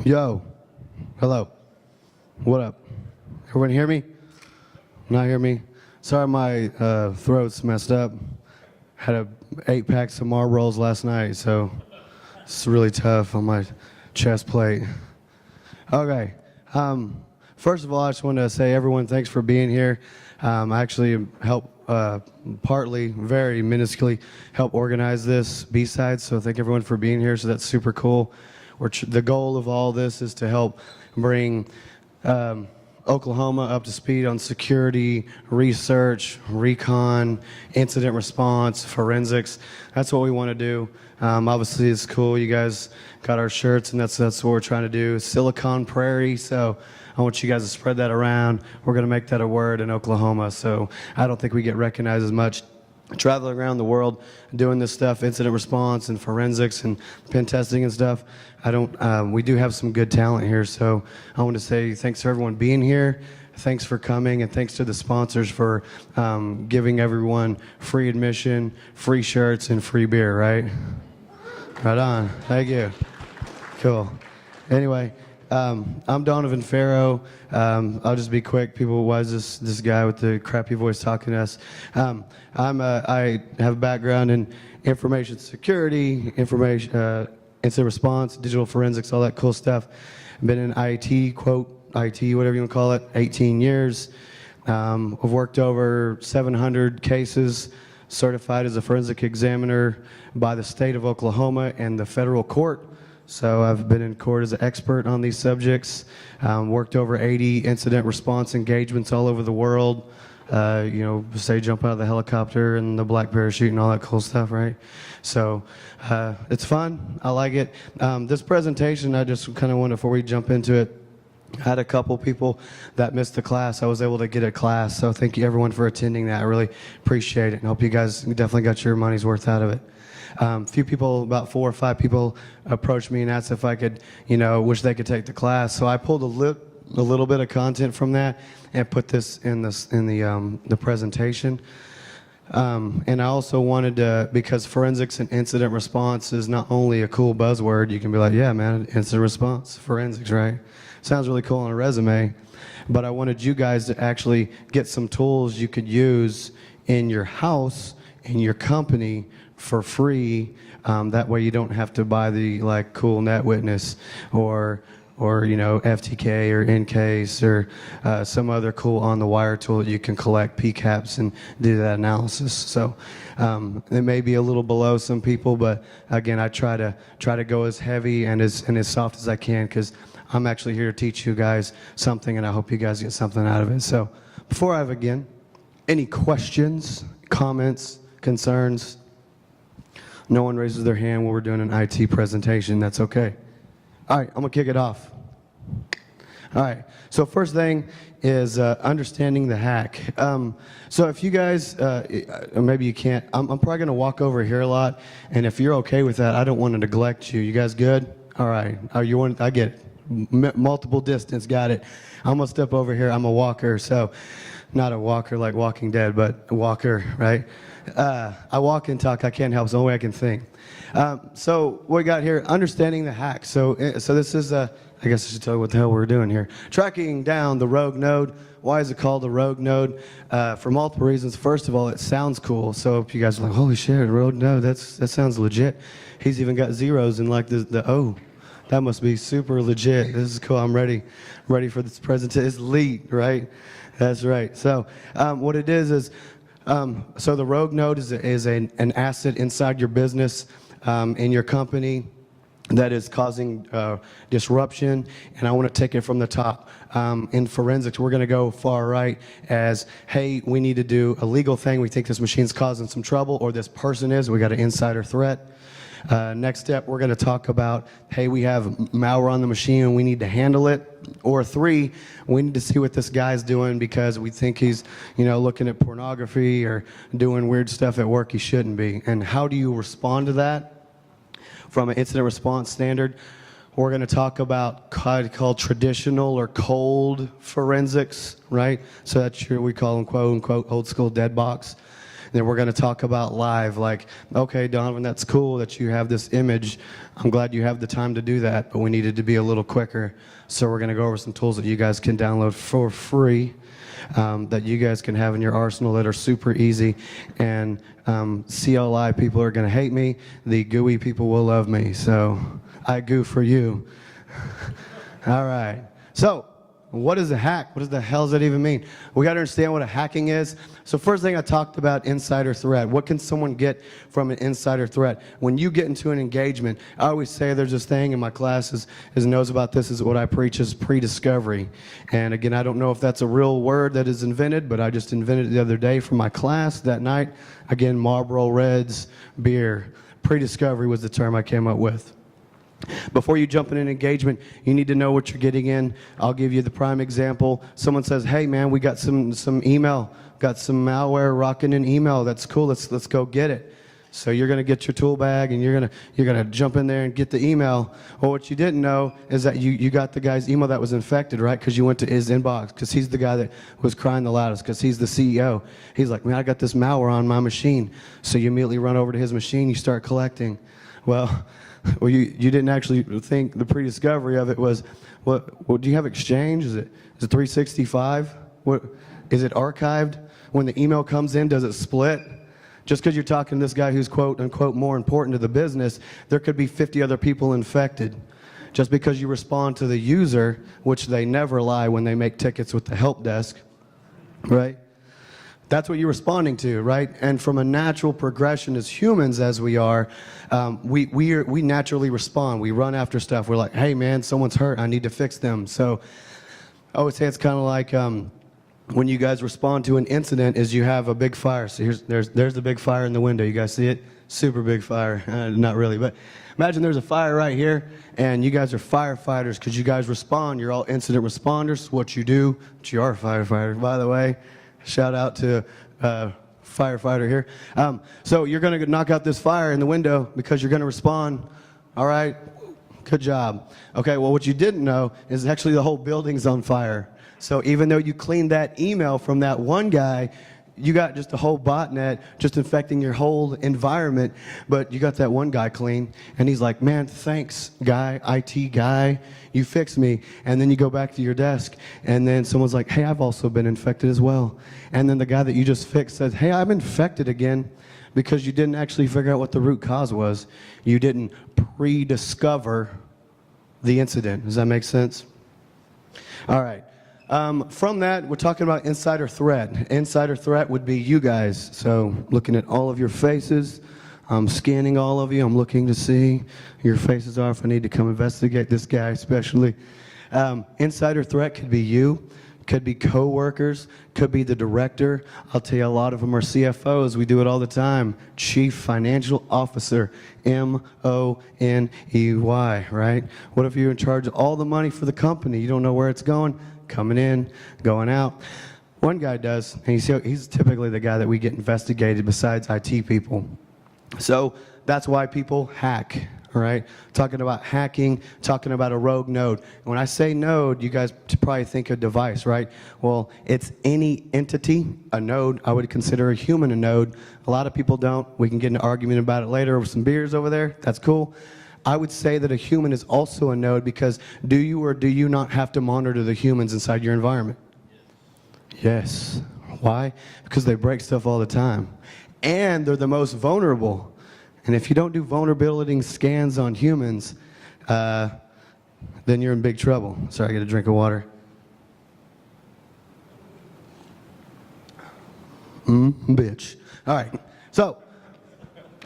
Yo, hello, what up? Everyone hear me? Not hear me? Sorry my throat's messed up. Had 8 packs of Marlboros last night, so it's really tough on my chest plate. Okay, first of all, I just want to say everyone thanks for being here. I actually help partly, very minusculely, help organize this BSides, so thank everyone for being here, so that's super cool. The goal of all this is to help bring Oklahoma up to speed on security, research, recon, incident response, forensics. That's what we want to do. Obviously, it's cool. You guys got our shirts, and that's what we're trying to do. Silicon Prairie, so I want you guys to spread that around. We're going to make that a word in Oklahoma, so I don't think we get recognized as much. Traveling around the world doing this stuff, incident response and forensics and pen testing and stuff. We do have some good talent here, so I want to say thanks to everyone being here. Thanks for coming, and thanks to the sponsors for giving everyone free admission, free shirts, and free beer, right? Right on. Thank you. Cool. Anyway, I'm Donovan Farrow. I'll just be quick. People, why is this guy with the crappy voice talking to us? I have a background in information security, incident response, digital forensics, all that cool stuff. Been in IT, quote, IT, whatever you want to call it, 18 years. I've worked over 700 cases, certified as a forensic examiner by the state of Oklahoma and the federal court. So I've been in court as an expert on these subjects, worked over 80 incident response engagements all over the world. Say jump out of the helicopter and the black parachute and all that cool stuff, right? So it's fun. I like it. This presentation, I just kind of wanted, before we jump into it, I had a couple people that missed the class. I was able to get a class, so thank you everyone for attending that. I really appreciate it, and hope you guys definitely got your money's worth out of it. A few people, about 4 or 5 people, approached me and asked if I could, wish they could take the class. So I pulled a little bit of content from that and put this in the presentation. And I also wanted to, because forensics and incident response is not only a cool buzzword, you can be like, yeah, man, incident response, forensics, right? Sounds really cool on a resume. But I wanted you guys to actually get some tools you could use in your house, in your company, for free. That way you don't have to buy the cool Net Witness or FTK or Encase or some other cool on the wire tool that you can collect PCAPs and do that analysis. So it may be a little below some people, but again, I try to go as heavy and as soft as I can, because I'm actually here to teach you guys something, and I hope you guys get something out of it. So before I begin, any questions, comments, concerns? No one raises their hand when we're doing an IT presentation. That's okay. All right, I'm going to kick it off. All right, so first thing is understanding the hack. So if you guys, maybe you can't, I'm probably going to walk over here a lot, and if you're okay with that, I don't want to neglect you. You guys good? All right. Oh, you want? I get it. Multiple distance, got it. I'm going to step over here. I'm a walker, so not a walker like Walking Dead, but a walker, right? I walk and talk. I can't help. It's the only way I can think. So what we got here, understanding the hack. So this is, I guess I should tell you what the hell we're doing here. Tracking down the rogue node. Why is it called a rogue node? For multiple reasons. First of all, it sounds cool. So if you guys are like, holy shit, rogue node, that sounds legit. He's even got zeros in the O. That must be super legit. This is cool. I'm ready for this presentation. It's elite, right? That's right. So what it is so the rogue node is an asset inside your business, in your company, that is causing disruption, and I want to take it from the top. In forensics, we're going to go far right as, hey, we need to do a legal thing. We think this machine's causing some trouble, or this person is. We got an insider threat. Next step, we're going to talk about, hey, we have malware on the machine and we need to handle it. Or 3, we need to see what this guy's doing because we think he's, looking at pornography or doing weird stuff at work he shouldn't be. And how do you respond to that? From an incident response standard, we're going to talk about called traditional or cold forensics, right? So that's we call them quote unquote old school dead box. then we're going to talk about live, like, okay, Donovan, that's cool that you have this image. I'm glad you have the time to do that, but we needed to be a little quicker. So we're going to go over some tools that you guys can download for free, that you guys can have in your arsenal that are super easy. And CLI people are going to hate me. The GUI people will love me. So I goo for you. All right. So what is a hack? What the hell does that even mean? We got to understand what a hacking is. So first thing I talked about, insider threat. What can someone get from an insider threat? When you get into an engagement, I always say there's this thing in my classes, is knows about this, is what I preach is prediscovery. And again, I don't know if that's a real word that is invented, but I just invented it the other day for my class that night. Again, Marlboro Reds, beer. Prediscovery was the term I came up with. Before you jump in an engagement, you need to know what you're getting in. I'll give you the prime example. Someone says, hey man, we got some email, got some malware rocking in email. That's cool, let's go get it. So you're gonna get your tool bag and you're gonna jump in there and get the email. Well, what you didn't know is that you got the guy's email that was infected, right? Because you went to his inbox, because he's the guy that was crying the loudest, because he's the CEO. He's like, man, I got this malware on my machine. So you immediately run over to his machine, you start collecting. Well, you didn't actually think the prediscovery of it was, what do you have Exchange? Is it 365? What is it archived? When the email comes in, does it split? Just because you're talking to this guy who's quote unquote more important to the business, there could be 50 other people infected. Just because you respond to the user, which they never lie when they make tickets with the help desk, right? That's what you're responding to, right? And from a natural progression as humans as we are, we naturally respond. We run after stuff. We're like, hey man, someone's hurt. I need to fix them. So I would say it's kind of like when you guys respond to an incident is you have a big fire. So there's the big fire in the window. You guys see it? Super big fire. Not really, but imagine there's a fire right here and you guys are firefighters because you guys respond. You're all incident responders. What you do, but you are a firefighter, by the way. Shout out to firefighter here. So you're going to knock out this fire in the window because you're going to respond. All right, good job. Okay, well what you didn't know is actually the whole building's on fire. So even though you cleaned that email from that one guy, you got just a whole botnet just infecting your whole environment, but you got that one guy clean, and he's like, man, thanks, guy, IT guy, you fixed me. And then you go back to your desk, and then someone's like, hey, I've also been infected as well. And then the guy that you just fixed says, hey, I'm infected again, because you didn't actually figure out what the root cause was. You didn't prediscover the incident. Does that make sense? All right. From that, we're talking about insider threat. Insider threat would be you guys. So looking at all of your faces, I'm scanning all of you. I'm looking to see your faces are if I need to come investigate this guy especially. Insider threat could be you, could be co-workers, could be the director. I'll tell you, a lot of them are CFOs. We do it all the time. Chief Financial Officer, M-O-N-E-Y, right? What if you're in charge of all the money for the company? You don't know where it's going? Coming in, going out. One guy does, and he's typically the guy that we get investigated besides IT people. So that's why people hack, all right? Talking about hacking, talking about a rogue node. And when I say node, you guys probably think a device, right? Well, it's any entity, a node. I would consider a human a node. A lot of people don't. We can get in an argument about it later over some beers over there. That's cool. I would say that a human is also a node because do you or do you not have to monitor the humans inside your environment? Yes. Why? Because they break stuff all the time. And they're the most vulnerable. And if you don't do vulnerability scans on humans, then you're in big trouble. Sorry, I get a drink of water. Bitch. All right. So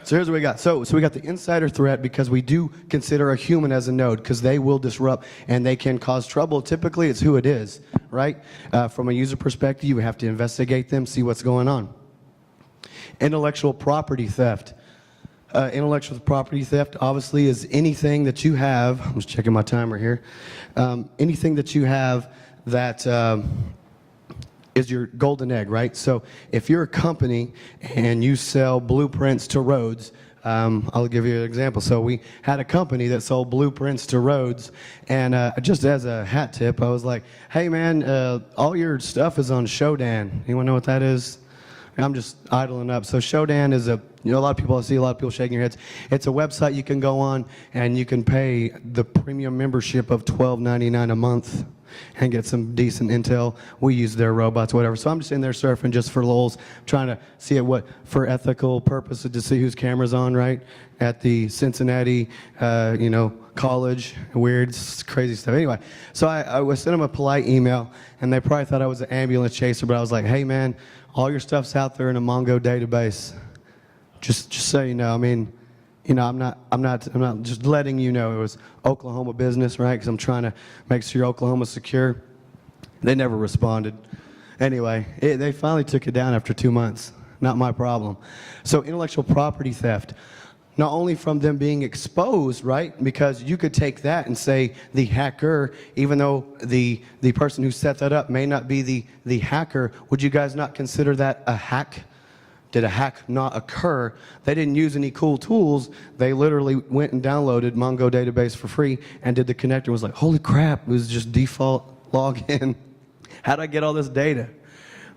here's what we got. So we got the insider threat because we do consider a human as a node because they will disrupt and they can cause trouble. Typically, it's who it is, right? From a user perspective, you have to investigate them, see what's going on. Intellectual property theft. Intellectual property theft obviously is anything that you have. I'm just checking my timer here. Anything that you have that is your golden egg, right? So if you're a company and you sell blueprints to roads, I'll give you an example. So we had a company that sold blueprints to roads, and just as a hat tip, I was like, hey man, all your stuff is on Shodan. Anyone know what that is? I'm just idling up. So Shodan is a lot of people, I see a lot of people shaking their heads. It's a website you can go on and you can pay the premium membership of $12.99 a month and get some decent intel. We use their robots, whatever. So I'm just in there surfing just for lulz, trying to see for ethical purposes, to see whose camera's on, right? At the Cincinnati, college, weird, crazy stuff. Anyway, so I was sent them a polite email, and they probably thought I was an ambulance chaser, but I was like, hey man, all your stuff's out there in a Mongo database. Just so you know, I mean, I'm not just letting you know it was Oklahoma business, right? Because I'm trying to make sure Oklahoma's secure. They never responded. Anyway, they finally took it down after 2 months. Not my problem. So intellectual property theft, not only from them being exposed, right? Because you could take that and say the hacker, even though the person who set that up may not be the hacker, would you guys not consider that a hack? Did a hack not occur? They didn't use any cool tools. They literally went and downloaded Mongo database for free and did the connector. Was like, holy crap, it was just default login. How'd I get all this data,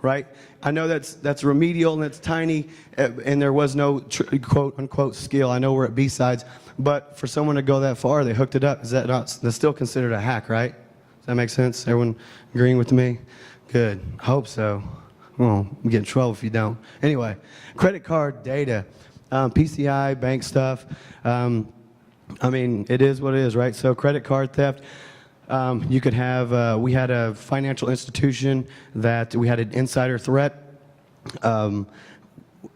right? I know that's remedial and it's tiny, and there was no quote unquote skill. I know we're at BSides, but for someone to go that far, they hooked it up. Is that not? That's still considered a hack, right? Does that make sense? Everyone agreeing with me? Good. I hope so. Well, you get in trouble if you don't. Anyway, credit card data, PCI, bank stuff. I mean, it is what it is, right? So credit card theft. You could have, we had a financial institution that we had an insider threat.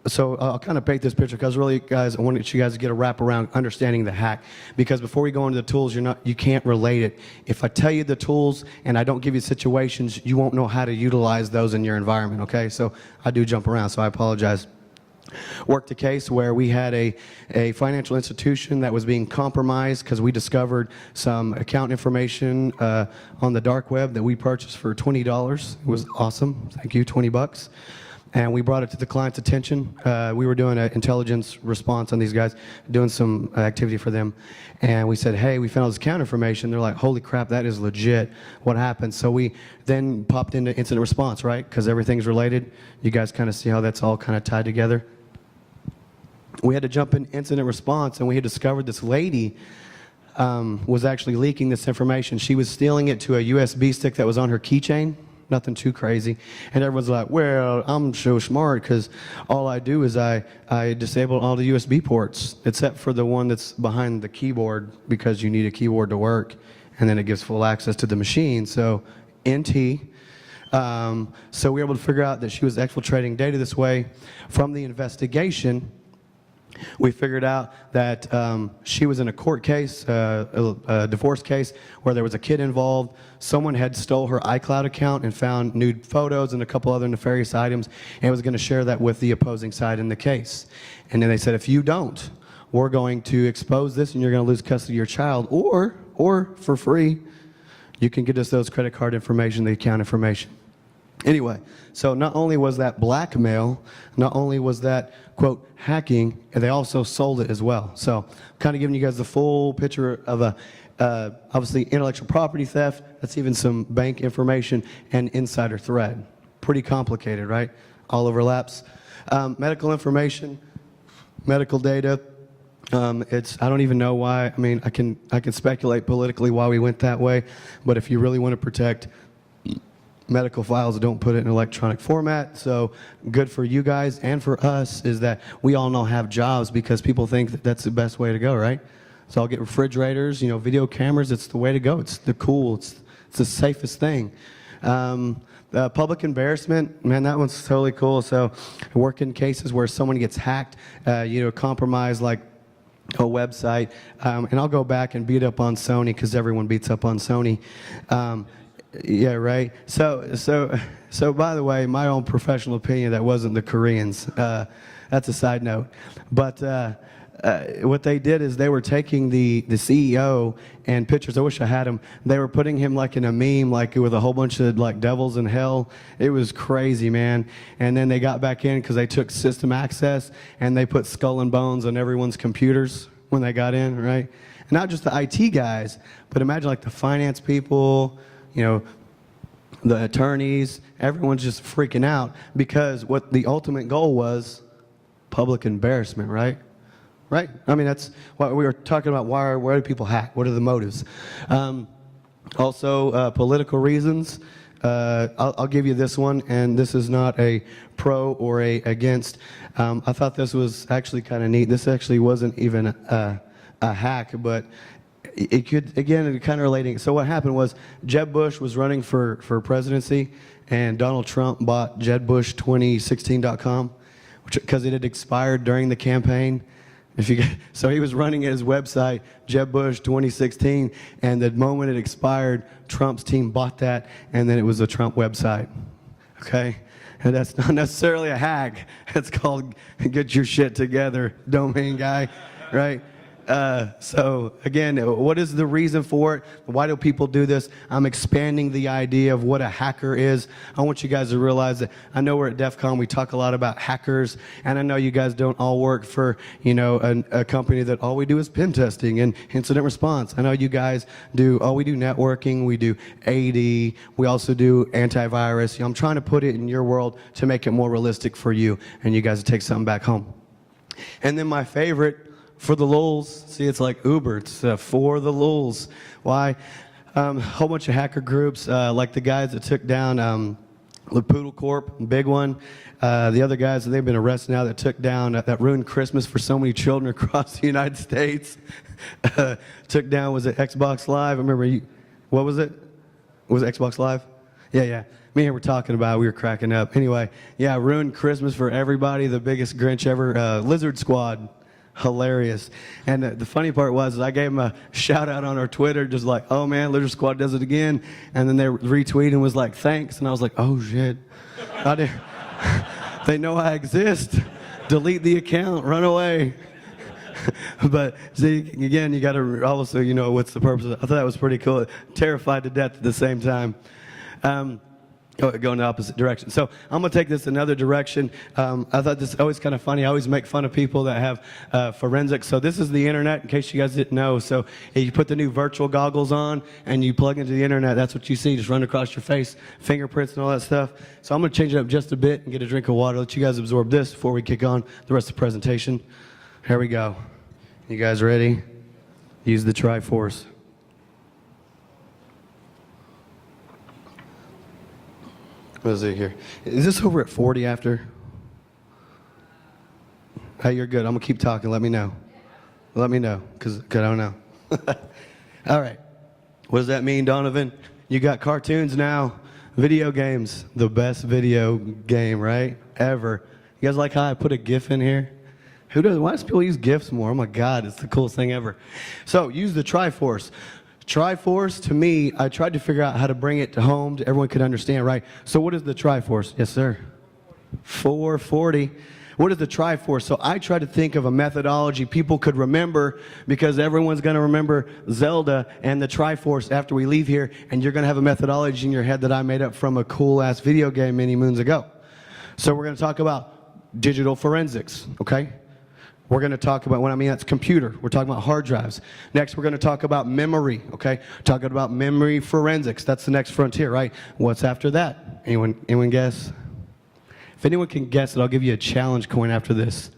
So I'll kind of paint this picture because really, guys, I wanted you guys to get a wrap around understanding the hack. Because before we go into the tools, you can't relate it. If I tell you the tools and I don't give you situations, you won't know how to utilize those in your environment, okay? So I do jump around, so I apologize. Worked a case where we had a financial institution that was being compromised because we discovered some account information on the dark web that we purchased for $20. It was awesome. Thank you, 20 bucks. And we brought it to the client's attention. We were doing an intelligence response on these guys, doing some activity for them. And we said, hey, we found this account information. They're like, holy crap, that is legit. What happened? So we then popped into incident response, right? Because everything's related. You guys kind of see how that's all kind of tied together. We had to jump in incident response, and we had discovered this lady was actually leaking this information. She was stealing it to a USB stick that was on her keychain. Nothing too crazy. And everyone's like, well, I'm so smart because all I do is I disable all the USB ports except for the one that's behind the keyboard because you need a keyboard to work, and then it gives full access to the machine. So NT. So we were able to figure out that she was exfiltrating data this way. From the investigation, we figured out that she was in a court case, a divorce case, where there was a kid involved. Someone had stole her iCloud account and found nude photos and a couple other nefarious items, and was going to share that with the opposing side in the case. And then they said, if you don't, we're going to expose this and you're going to lose custody of your child, or for free, you can get us those credit card information, the account information. Anyway, so not only was that blackmail, not only was that, quote, hacking, and they also sold it as well. So kind of giving you guys the full picture of obviously intellectual property theft, that's even some bank information, and insider threat. Pretty complicated, right? All overlaps. Medical information, medical data. I don't even know why. I mean, I can speculate politically why we went that way, but if you really want to protect medical files, don't put it in electronic format. So good for you guys and for us is that we all now have jobs because people think that that's the best way to go, right? So I'll get refrigerators, video cameras. It's the way to go. It's the cool. It's the safest thing. Public embarrassment, man, that one's totally cool. So I work in cases where someone gets hacked, compromised, like a website, and I'll go back and beat up on Sony because everyone beats up on Sony. Yeah, right. So by the way, my own professional opinion, that wasn't the Koreans. That's a side note. But what they did is they were taking the CEO and pictures. I wish I had him. They were putting him like in a meme, like with a whole bunch of like devils in hell. It was crazy, man. And then they got back in because they took system access and they put skull and bones on everyone's computers when they got in, right? And not just the IT guys, but imagine like the finance people, the attorneys, everyone's just freaking out because what the ultimate goal was, public embarrassment, right? Right? I mean, that's what we were talking about. Why do people hack? What are the motives? Also, political reasons. I'll give you this one, and this is not a pro or a against. I thought this was actually kind of neat. This actually wasn't even a hack, but it could, again, kind of relating. So what happened was Jeb Bush was running for presidency, and Donald Trump bought JebBush2016.com, because it had expired during the campaign. So he was running his website, Jeb Bush 2016, and the moment it expired, Trump's team bought that, and then it was a Trump website. Okay? And that's not necessarily a hack. It's called get your shit together, domain guy, right? So again, what is the reason for it? Why do people do this? I'm expanding the idea of what a hacker is. I want you guys to realize that I know we're at DEF CON, we talk a lot about hackers, and I know you guys don't all work for, you know, a company that all we do is pen testing and incident response. I know you guys do, we do networking, we do AD, we also do antivirus. You know, I'm trying to put it in your world to make it more realistic for you and you guys to take something back home. And then my favorite, for the lulz. See, it's like Uber. It's for the lulz. Why? A whole bunch of hacker groups, like the guys that took down Poodle Corp, big one. The other guys, they've been arrested now, that took down, that ruined Christmas for so many children across the United States. Took down, was it Xbox Live? I remember, what was it? Was it Xbox Live? Yeah. Me and him were talking about it. We were cracking up. Anyway, yeah, ruined Christmas for everybody. The biggest Grinch ever. Lizard Squad. Hilarious. And the funny part was I gave him a shout out on our Twitter, just like, oh man, Lizard Squad does it again. And then they retweeted and was like, thanks. And I was like, oh shit. They know I exist. Delete the account, run away. But see, again, you got to also, you know, what's the purpose of it? I thought that was pretty cool. Terrified to death at the same time. Go in the opposite direction. So I'm going to take this another direction. I thought this is always kind of funny. I always make fun of people that have forensics. So this is the internet, in case you guys didn't know. So you put the new virtual goggles on and you plug into the internet. That's what you see, just run across your face, fingerprints and all that stuff. So I'm going to change it up just a bit and get a drink of water. Let you guys absorb this before we kick on the rest of the presentation. Here we go. You guys ready? Use the Triforce. What is it here? Is this over at 40 after? Hey, you're good. I'm going to keep talking. Let me know. Let me know, because I don't know. All right. What does that mean, Donovan? You got cartoons now. Video games. The best video game, right? Ever. You guys like how I put a GIF in here? Why does people use GIFs more? Oh my God, it's the coolest thing ever. So use the Triforce. Triforce, to me, I tried to figure out how to bring it to home to everyone could understand, right? So what is the Triforce? Yes, sir. 440. What is the Triforce? So I tried to think of a methodology people could remember, because everyone's going to remember Zelda and the Triforce after we leave here, and you're going to have a methodology in your head that I made up from a cool-ass video game many moons ago. So we're going to talk about digital forensics, okay? We're going to talk about, when I mean that's computer, we're talking about hard drives. Next, we're going to talk about memory, okay? Talking about memory forensics. That's the next frontier, right? What's after that? Anyone guess? If anyone can guess it, I'll give you a challenge coin after this.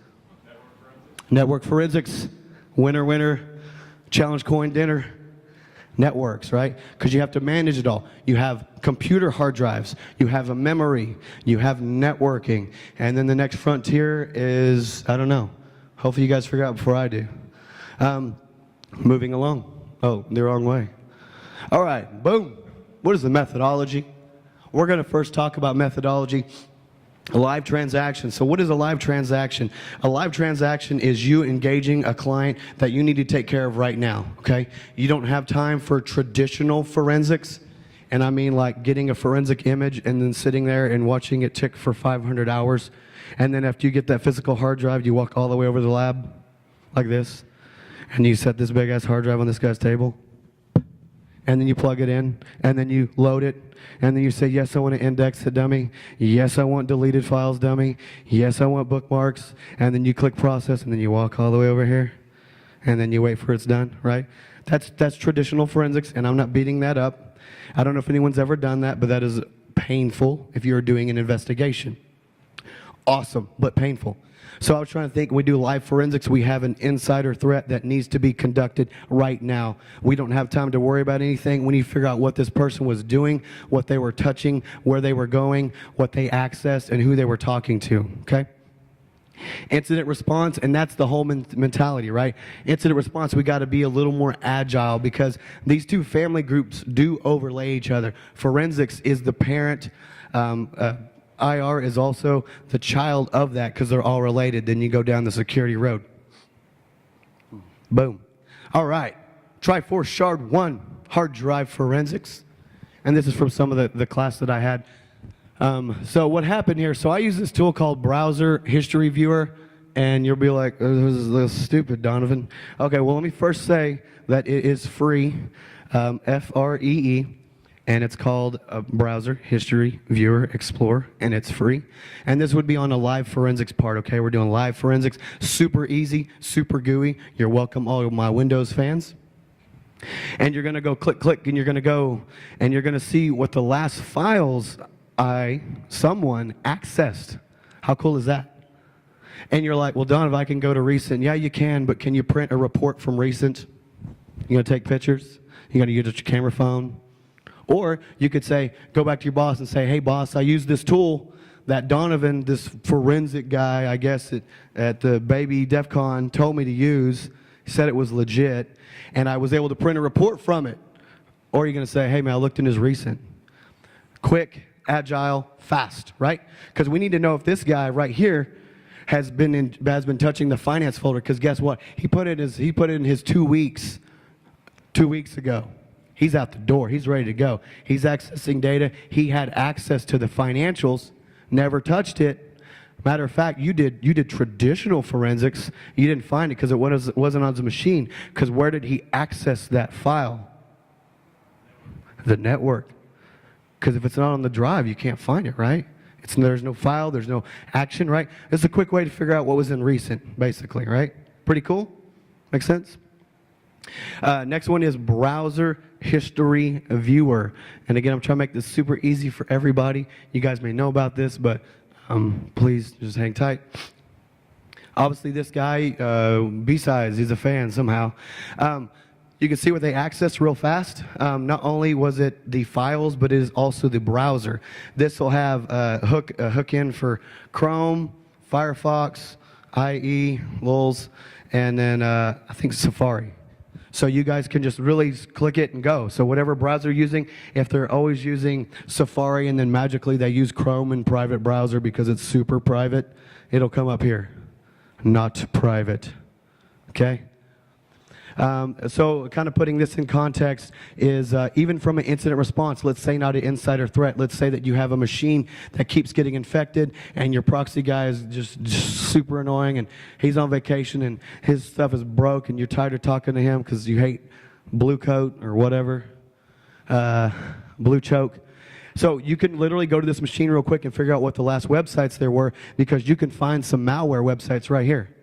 Network forensics. Winner, winner. Challenge coin dinner. Networks, right? Because you have to manage it all. You have computer hard drives. You have a memory. You have networking. And then the next frontier is, I don't know. Hopefully you guys figure out before I do. Moving along. Oh, the wrong way. All right, boom. What is the methodology? We're going to first talk about methodology. A live transaction. So what is a live transaction? A live transaction is you engaging a client that you need to take care of right now, okay? You don't have time for traditional forensics. And I mean like getting a forensic image and then sitting there and watching it tick for 500 hours. And then after you get that physical hard drive, you walk all the way over to the lab, like this, and you set this big-ass hard drive on this guy's table, and then you plug it in, and then you load it, and then you say, yes, I want to index it, dummy. Yes, I want deleted files, dummy. Yes, I want bookmarks. And then you click process, and then you walk all the way over here, and then you wait for it's done, right? That's traditional forensics, and I'm not beating that up. I don't know if anyone's ever done that, but that is painful if you're doing an investigation. Awesome, but painful. So I was trying to think, we do live forensics, we have an insider threat that needs to be conducted right now. We don't have time to worry about anything. We need to figure out what this person was doing, what they were touching, where they were going, what they accessed, and who they were talking to, okay? Incident response, and that's the whole mentality, right? Incident response, we got to be a little more agile because these two family groups do overlay each other. Forensics is the parent, IR is also the child of that because they're all related. Then you go down the security road. Boom. All right. Triforce Shard 1, hard drive forensics. And this is from some of the class that I had. So what happened here, so I use this tool called Browser History Viewer, and you'll be like, oh, this is a little stupid, Donovan. Okay, well, let me first say that it is free, Free, and it's called Browser History Viewer Explorer, and it's free. And this would be on a live forensics part, okay? We're doing live forensics, super easy, super gooey. You're welcome, all of my Windows fans. And you're gonna go click, click, and you're gonna go, and you're gonna see what the last files someone accessed. How cool is that? And you're like, well, Donovan, I can go to recent. Yeah, you can, but can you print a report from recent? You gonna take pictures? You gonna use your camera phone? Or you could say, go back to your boss and say, hey, boss, I used this tool that Donovan, this forensic guy, I guess, at the baby DEF CON told me to use. He said it was legit, and I was able to print a report from it. Or you're going to say, hey, man, I looked in his recent. Quick, agile, fast, right? Because we need to know if this guy right here has been touching the finance folder, because guess what? He put it in his 2 weeks ago. He's out the door. He's ready to go. He's accessing data. He had access to the financials, never touched it. Matter of fact, you did traditional forensics. You didn't find it because it wasn't on the machine. Because where did he access that file? The network. Because if it's not on the drive, you can't find it, right? There's no file. There's no action, right? It's a quick way to figure out what was in recent, basically, right? Pretty cool? Make sense? Next one is Browser History Viewer. And again, I'm trying to make this super easy for everybody. You guys may know about this, but please just hang tight. Obviously, this guy, BSides, he's a fan somehow. You can see what they accessed real fast. Not only was it the files, but it is also the browser. This will have a hook in for Chrome, Firefox, IE, LULS, and then I think Safari. So you guys can just really click it and go. So whatever browser you're using, if they're always using Safari and then magically they use Chrome in private browser because it's super private, it'll come up here. Not private. Okay? So kind of putting this in context is even from an incident response, let's say not an insider threat, let's say that you have a machine that keeps getting infected and your proxy guy is just super annoying and he's on vacation and his stuff is broke and you're tired of talking to him because you hate blue coat or whatever, blue choke. So you can literally go to this machine real quick and figure out what the last websites there were because you can find some malware websites right here.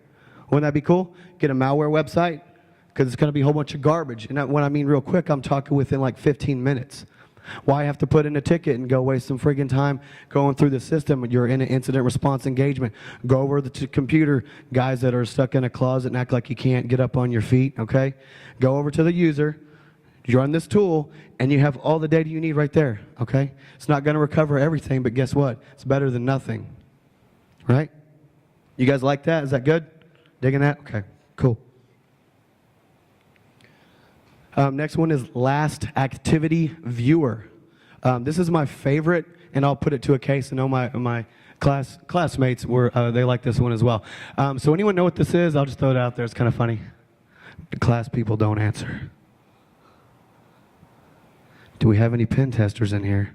Wouldn't that be cool? Get a malware website. Because it's going to be a whole bunch of garbage. And when I mean real quick, I'm talking within like 15 minutes. Why have to put in a ticket and go waste some friggin' time going through the system when you're in an incident response engagement? Go over the computer, guys that are stuck in a closet and act like you can't get up on your feet, okay? Go over to the user, you run this tool, and you have all the data you need right there, okay? It's not going to recover everything, but guess what? It's better than nothing, right? You guys like that? Is that good? Digging that? Okay, cool. Next one is Last Activity Viewer. This is my favorite, and I'll put it to a case. I know my classmates they like this one as well. So anyone know what this is? I'll just throw it out there. It's kind of funny. The class people don't answer. Do we have any pen testers in here?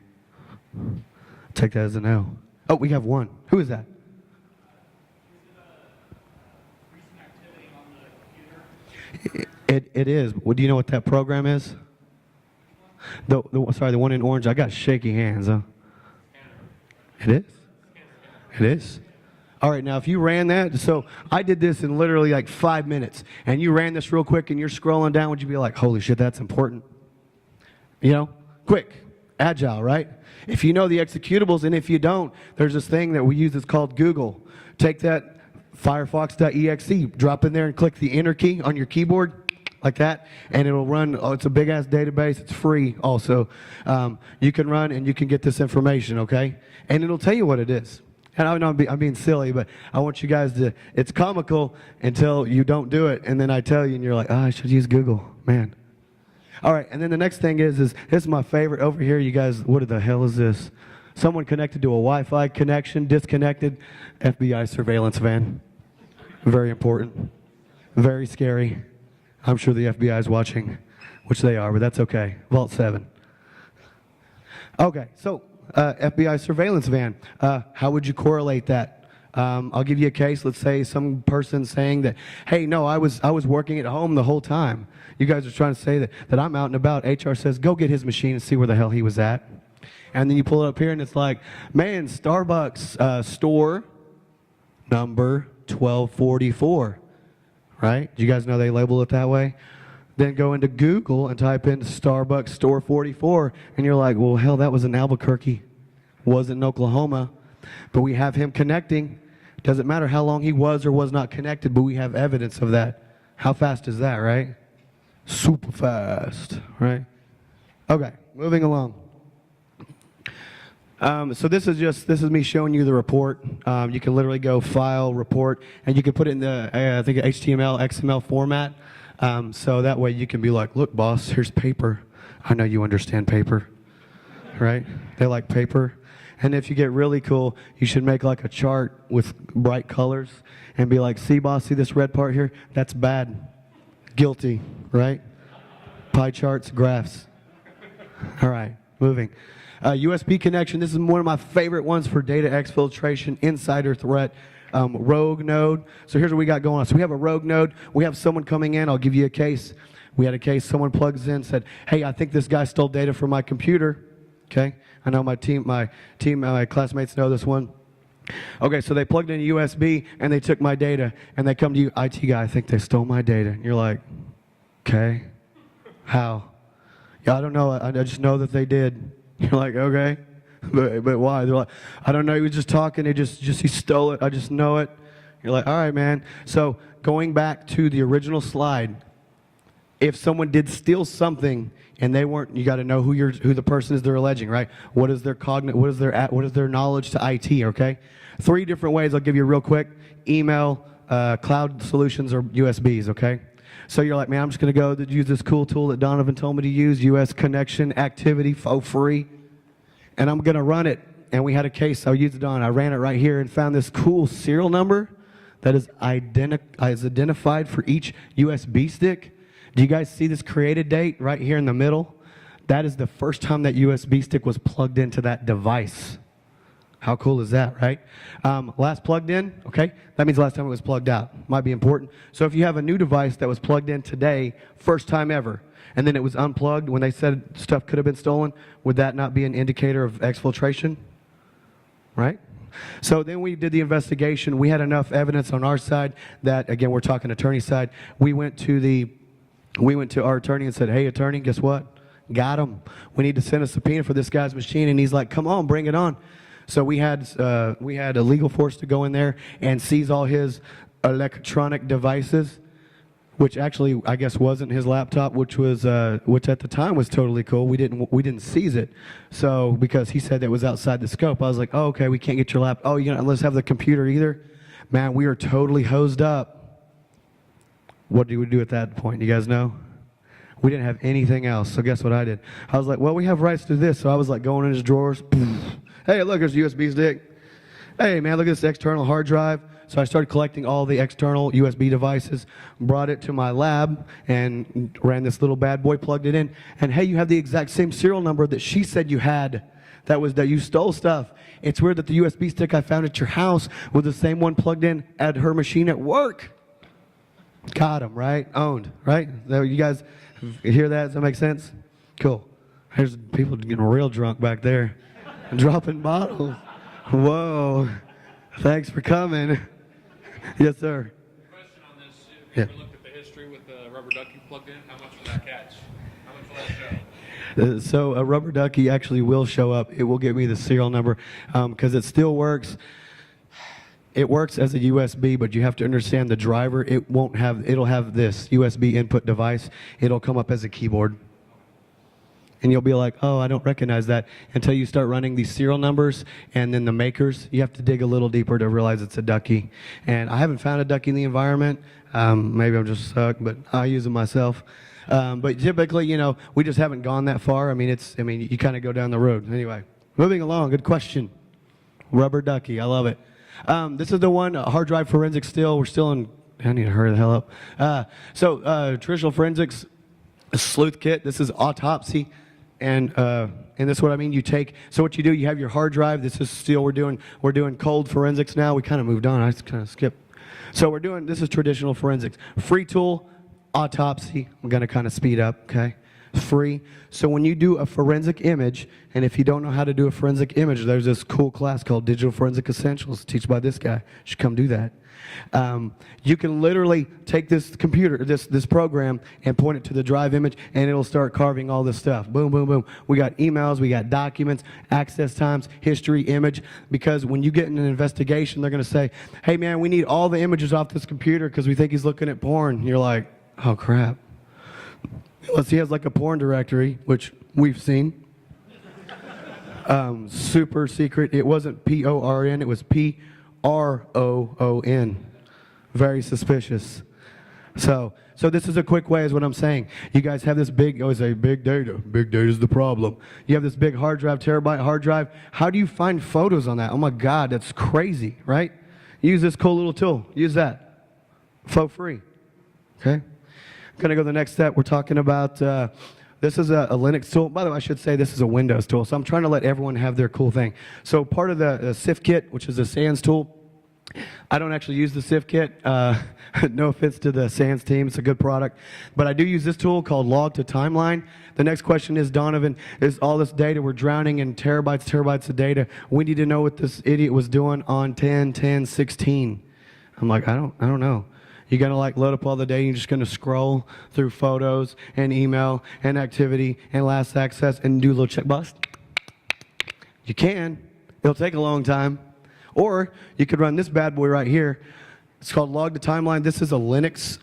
Take that as a no. Oh, we have one. Who is that? It is. Well, do you know what that program is? Sorry, the one in orange. I got shaky hands. Huh? It is? It is. All right, now if you ran that, so I did this in literally like 5 minutes, and you ran this real quick and you're scrolling down, would you be like, holy shit, that's important? You know? Quick. agile, right? If you know the executables, and if you don't, there's this thing that we use that's called Google. Take that Firefox.exe, drop in there and click the enter key on your keyboard, like that, and it'll run. Oh, it's a big ass database. It's free also. You can run and you can get this information, okay? And it'll tell you what it is. And I know I'm being silly, but I want you guys to, it's comical until you don't do it, and then I tell you, and you're like, oh, I should use Google, man. All right, and then the next thing is this is my favorite over here. You guys, what the hell is this? Someone connected to a Wi-Fi connection, disconnected, FBI surveillance van. Very important, very scary. I'm sure the FBI is watching, which they are, but that's okay. Vault 7. Okay, so FBI surveillance van. How would you correlate that? I'll give you a case. Let's say some person saying that, hey, no, I was working at home the whole time. You guys are trying to say that I'm out and about. HR says, go get his machine and see where the hell he was at. And then you pull it up here and it's like, man, Starbucks store number 1244. Right? Do you guys know they label it that way? Then go into Google and type in Starbucks store 44, and you're like, well, hell, that was in Albuquerque. Wasn't in Oklahoma. But we have him connecting. Doesn't matter how long he was or was not connected, but we have evidence of that. How fast is that, right? Super fast, right? Okay, moving along. So this is me showing you the report. You can literally go file, report, and you can put it in the, I think, HTML, XML format. So that way you can be like, look, boss, here's paper. I know you understand paper, right? They like paper. And if you get really cool, you should make like a chart with bright colors and be like, see, boss, see this red part here? That's bad. Guilty, right? Pie charts, graphs. All right, moving. USB connection, this is one of my favorite ones for data exfiltration, insider threat, rogue node. So here's what we got going on. So we have a rogue node. We have someone coming in. I'll give you a case. We had a case, someone plugs in, said, hey, I think this guy stole data from my computer. Okay, I know my classmates know this one. Okay, so they plugged in a USB and they took my data and they come to you, IT guy, I think they stole my data. And you're like, okay, how? Yeah, I don't know. I just know that they did. You're like, okay, but why? They're like, I don't know. He was just talking. He stole it. I just know it. You're like, all right, man. So going back to the original slide, if someone did steal something and they weren't, you got to know who the person is they're alleging, right? What is their what is their knowledge to IT? Okay, 3 different ways. I'll give you real quick: email, cloud solutions, or USBs. Okay. So you're like, man, I'm just going to go use this cool tool that Donovan told me to use, US Connection Activity for free, and I'm going to run it. And we had a case. I used it on. I ran it right here and found this cool serial number that is identified for each USB stick. Do you guys see this created date right here in the middle? That is the first time that USB stick was plugged into that device. How cool is that, right? Last plugged in, okay? That means last time it was plugged out. Might be important. So if you have a new device that was plugged in today, first time ever, and then it was unplugged when they said stuff could have been stolen, would that not be an indicator of exfiltration? Right? So then we did the investigation. We had enough evidence on our side that, again, we're talking attorney side. We went to our attorney and said, hey, attorney, guess what? Got him. We need to send a subpoena for this guy's machine. And he's like, come on, bring it on. So we had a legal force to go in there and seize all his electronic devices, which actually I guess wasn't his laptop, which at the time was totally cool. We didn't seize it, so because he said that was outside the scope. I was like, oh, okay, we can't get your laptop. Oh, let's have the computer either. Man, we are totally hosed up. What do we do at that point? You guys know? We didn't have anything else. So guess what I did? I was like, well, we have rights to this. So I was like going in his drawers. Hey, look, there's a USB stick. Hey, man, look at this external hard drive. So I started collecting all the external USB devices, brought it to my lab, and ran this little bad boy, plugged it in. And hey, you have the exact same serial number that she said you had. That you stole stuff. It's weird that the USB stick I found at your house was the same one plugged in at her machine at work. Got him, right? Owned, right? You guys hear that? Does that make sense? Cool. There's people getting real drunk back there. Dropping bottles. Whoa. Thanks for coming. Yes, sir. Question on this. If you ever looked at the history with the rubber ducky plugged in, how much would that catch? So a rubber ducky actually will show up. It will give me the serial number because it still works. It works as a USB, but you have to understand the driver. It'll have this USB input device. It'll come up as a keyboard. And you'll be like, oh, I don't recognize that until you start running these serial numbers and then the makers. You have to dig a little deeper to realize it's a ducky. And I haven't found a ducky in the environment. Maybe I'm just stuck, but I use them myself. But typically, you know, we just haven't gone that far. I mean, you kind of go down the road. Anyway, moving along. Good question. Rubber ducky. I love it. This is the one, hard drive forensics still. We're still in, I need to hurry the hell up. Traditional forensics, a sleuth kit. This is autopsy. And this is what I mean. So what you do, you have your hard drive. This is still, we're doing cold forensics now. We kind of moved on. I just kind of skipped. So this is traditional forensics. Free tool, autopsy. I'm going to kind of speed up, okay? Free. So when you do a forensic image, and if you don't know how to do a forensic image, there's this cool class called Digital Forensic Essentials, taught by this guy. You should come do that. You can literally take this computer, this program, and point it to the drive image, and it'll start carving all this stuff. Boom, boom, boom. We got emails, we got documents, access times, history, image, because when you get in an investigation, they're going to say, hey, man, we need all the images off this computer because we think he's looking at porn. And you're like, oh, crap. Unless he has like a porn directory, which we've seen. Super secret. It wasn't P-O-R-N, it was P-R-O-O-N. Very suspicious. So this is a quick way is what I'm saying. You guys have this big, always say big data. Big data is the problem. You have this big hard drive, terabyte hard drive. How do you find photos on that? Oh my God, that's crazy, right? Use this cool little tool. Use that. For free. Okay? Going to go to the next step. We're talking about, this is a Linux tool. By the way, I should say this is a Windows tool. So I'm trying to let everyone have their cool thing. So part of the SIF kit, which is a SANS tool, I don't actually use the SIF kit. No offense to the SANS team. It's a good product. But I do use this tool called Log to Timeline. The next question is, Donovan, is all this data, we're drowning in terabytes of data. We need to know what this idiot was doing on 10/10/16. I'm like, I don't know. You're going to like load up all the data, you're just going to scroll through photos and email and activity and last access and do a little checkbox? You can. It'll take a long time. Or you could run this bad boy right here. It's called Log to Timeline. This is a Linux.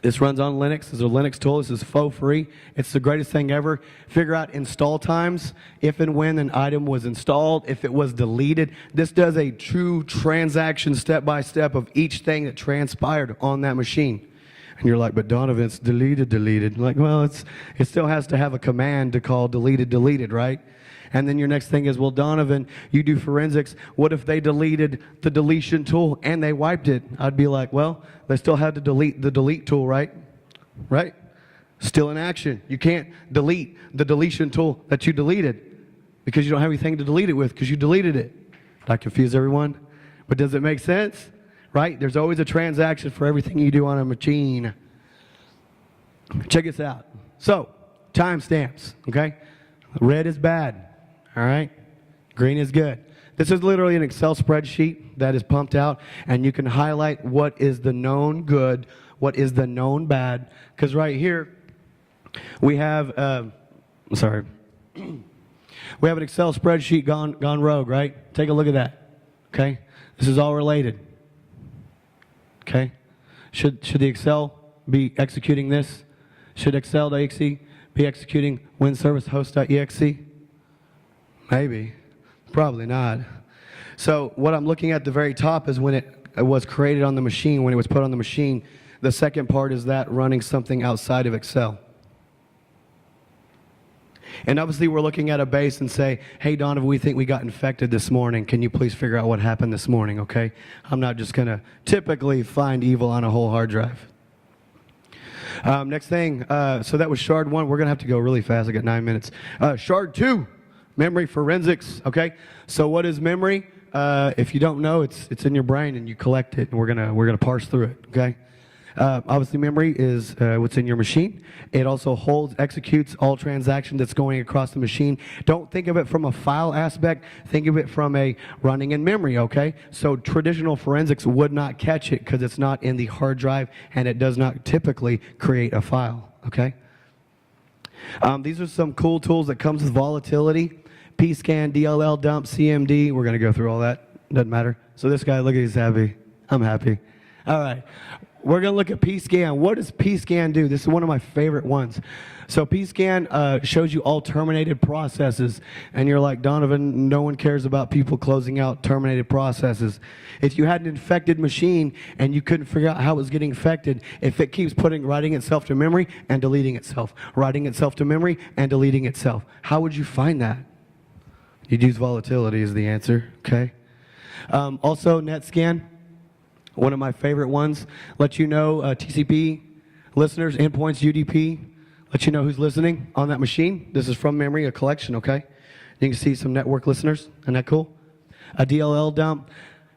This runs on Linux. This is a Linux tool. This is faux free. It's the greatest thing ever. Figure out install times, if and when an item was installed, if it was deleted. This does a true transaction step-by-step of each thing that transpired on that machine. And you're like, but Donovan, it's deleted. Like, well, it still has to have a command to call deleted, right? And then your next thing is, well, Donovan, you do forensics. What if they deleted the deletion tool and they wiped it? I'd be like, well, they still had to delete the delete tool, right? Right? Still in action. You can't delete the deletion tool that you deleted because you don't have anything to delete it with because you deleted it. Did I confuse everyone? But does it make sense? Right? There's always a transaction for everything you do on a machine. Check this out. So, timestamps, okay? Red is bad. All right? Green is good. This is literally an Excel spreadsheet that is pumped out, and you can highlight what is the known good, what is the known bad, because right here we have, we have an Excel spreadsheet gone rogue, right? Take a look at that, okay? This is all related, okay? Should the Excel be executing this? Should Excel.exe be executing WinServiceHost.exe? Maybe. Probably not. So what I'm looking at the very top is when it was created on the machine, when it was put on the machine. The second part is that running something outside of Excel. And obviously we're looking at a base and say, hey, Donovan, we think we got infected this morning. Can you please figure out what happened this morning, okay? I'm not just going to typically find evil on a whole hard drive. Next thing, so that was shard 1. We're going to have to go really fast. I got 9 minutes. Shard 2. Memory forensics, okay? So what is memory? If you don't know, it's in your brain and you collect it, and we're gonna parse through it, okay? Obviously, memory is what's in your machine. It also executes all transactions that's going across the machine. Don't think of it from a file aspect. Think of it from a running in memory, okay? So traditional forensics would not catch it because it's not in the hard drive and it does not typically create a file, okay? These are some cool tools that comes with volatility. Pscan, DLL dump, CMD. We're going to go through all that. Doesn't matter. So this guy, look at he's happy. I'm happy. All right. We're going to look at Pscan. What does Pscan do? This is one of my favorite ones. So Pscan shows you all terminated processes. And you're like, Donovan, no one cares about people closing out terminated processes. If you had an infected machine and you couldn't figure out how it was getting infected, if it keeps writing itself to memory and deleting itself, writing itself to memory and deleting itself, how would you find that? You'd use volatility is the answer, okay? Also, NetScan, one of my favorite ones, let you know TCP listeners, endpoints, UDP, let you know who's listening on that machine. This is from memory, a collection, okay? You can see some network listeners. Isn't that cool? A DLL dump.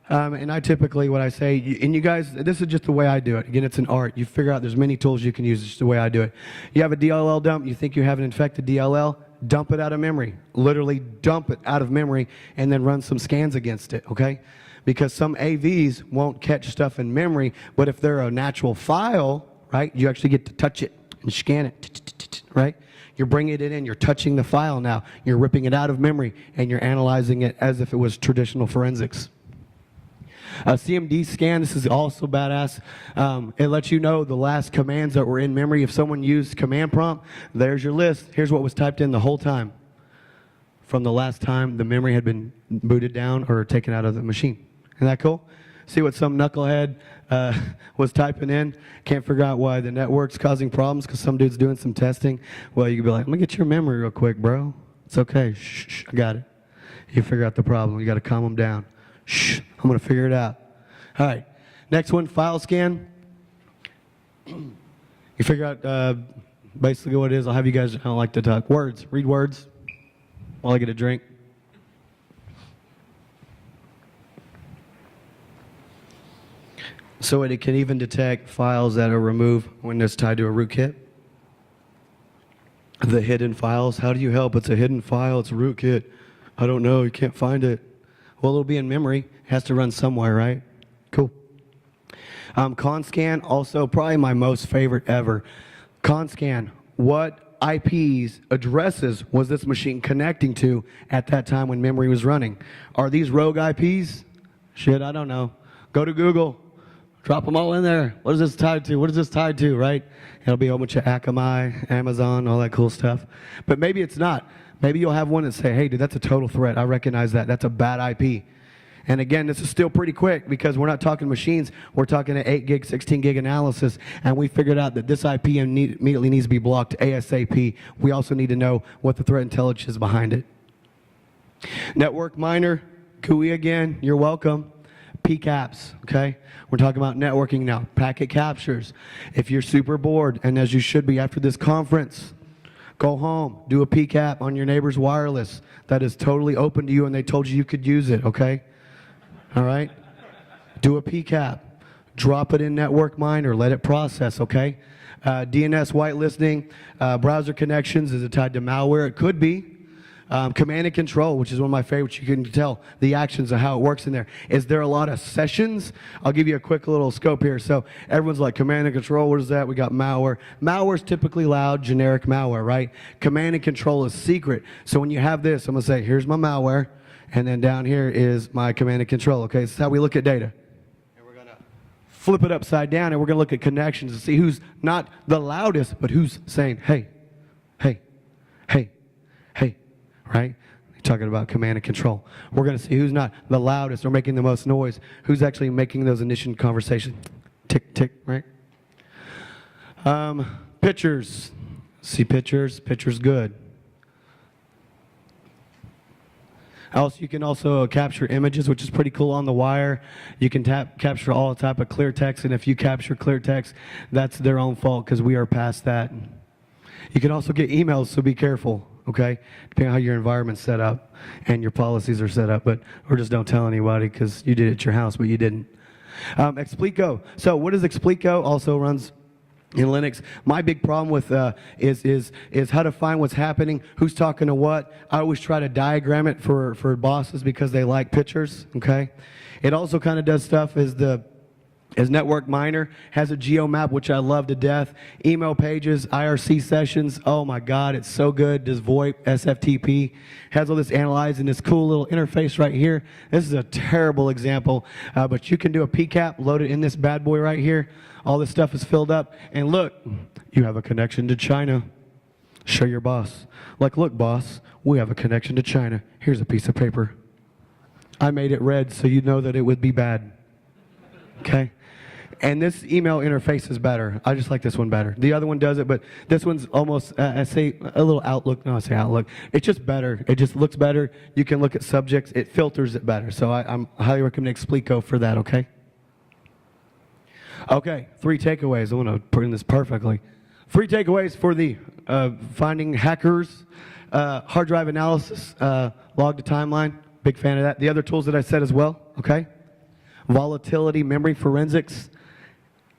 And I typically, what I say, and you guys, this is just the way I do it. Again, it's an art. You figure out there's many tools you can use. It's just the way I do it. You have a DLL dump. You think you have an infected DLL. Dump it out of memory. Literally dump it out of memory and then run some scans against it, okay? Because some AVs won't catch stuff in memory, but if they're a natural file, right, you actually get to touch it and scan it, right? You're bringing it in, you're touching the file now. You're ripping it out of memory and you're analyzing it as if it was traditional forensics. CMD Scan, this is also badass. It lets you know the last commands that were in memory. If someone used command prompt, there's your list. Here's what was typed in the whole time from the last time the memory had been booted down or taken out of the machine. Isn't that cool? See what some knucklehead was typing in. Can't figure out why the network's causing problems because some dude's doing some testing. Well, you could be like, let me get your memory real quick, bro. It's okay. Shh, I got it. You figure out the problem. You got to calm them down. Shh, I'm going to figure it out. All right. Next one, file scan. You figure out basically what it is. I'll have you guys, I don't like to talk. Words. Read words while I get a drink. So it can even detect files that are removed when it's tied to a rootkit. The hidden files. How do you help? It's a hidden file. It's a rootkit. I don't know. You can't find it. Well, it'll be in memory. It has to run somewhere, right? Cool. ConScan, also probably my most favorite ever. ConScan, what IPs, addresses was this machine connecting to at that time when memory was running? Are these rogue IPs? Shit, I don't know. Go to Google. Drop them all in there. What is this tied to? What is this tied to, right? It'll be a whole bunch of Akamai, Amazon, all that cool stuff. But maybe it's not. Maybe you'll have one that say, hey, dude, that's a total threat. I recognize that. That's a bad IP. And again, this is still pretty quick because we're not talking machines. We're talking an 8 gig, 16 gig analysis. And we figured out that this IP immediately needs to be blocked ASAP. We also need to know what the threat intelligence is behind it. Network miner, GUI again, you're welcome. PCAPs, okay? We're talking about networking now. Packet captures. If you're super bored, and as you should be after this conference, go home, do a PCAP on your neighbor's wireless that is totally open to you and they told you could use it, okay? All right? Do a PCAP. Drop it in Network Miner. Let it process, okay? DNS whitelisting, browser connections. Is it tied to malware? It could be. Command and control, which is one of my favorites. You can tell the actions of how it works in there. Is there a lot of sessions? I'll give you a quick little scope here. So everyone's like, command and control, what is that? We got malware. Malware is typically loud, generic malware, right? Command and control is secret. So when you have this, I'm going to say, here's my malware, and then down here is my command and control, okay? This is how we look at data. And we're going to flip it upside down, and we're going to look at connections to see who's not the loudest, but who's saying, hey, hey, hey, hey. Right? You're talking about command and control. We're going to see who's not the loudest or making the most noise, who's actually making those initial conversations. Tick, tick, right? Pictures. See pictures? Pictures good. Also, you can also capture images, which is pretty cool on the wire. You can capture all type of clear text, and if you capture clear text, that's their own fault because we are past that. You can also get emails, so be careful. Okay, depending on how your environment's set up and your policies are set up, or just don't tell anybody because you did it at your house, but you didn't. XSplit Co. So what is XSplit Co? Also runs in Linux. My big problem with is how to find what's happening, who's talking to what. I always try to diagram it for bosses because they like pictures. Okay, it also kind of does stuff as is Network Miner, has a geo map, which I love to death. Email pages, IRC sessions, oh my God, it's so good. Does VoIP, SFTP, has all this analyzed in this cool little interface right here. This is a terrible example, but you can do a PCAP, load it in this bad boy right here. All this stuff is filled up, and look, you have a connection to China. Show your boss. Like, look, boss, we have a connection to China. Here's a piece of paper. I made it red so you know that it would be bad. Okay? And this email interface is better. I just like this one better. The other one does it, but this one's almost, I say a little Outlook. No, I say Outlook. It's just better. It just looks better. You can look at subjects. It filters it better. So I highly recommend XSplit Co for that, okay? Okay, 3 takeaways. I want to put in this perfectly. 3 takeaways for the finding hackers, hard drive analysis, log to timeline. Big fan of that. The other tools that I said as well, okay? Volatility, memory forensics,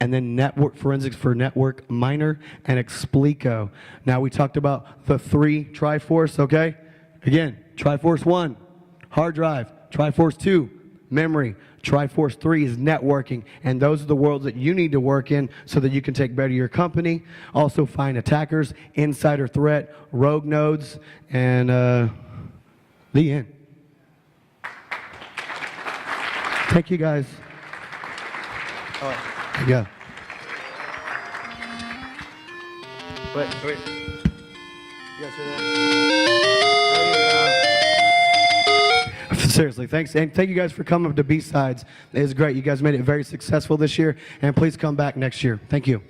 and then network forensics for Network Miner and XSplit Co. Now we talked about the 3 Triforce, okay? Again, Triforce 1, hard drive. Triforce 2, memory. Triforce 3 is networking, and those are the worlds that you need to work in so that you can take better your company. Also find attackers, insider threat, rogue nodes, and the end. Thank you, guys. Yeah. Wait. You guys hear that? Seriously, thanks. And thank you guys for coming up to BSides. It was great. You guys made it very successful this year. And please come back next year. Thank you.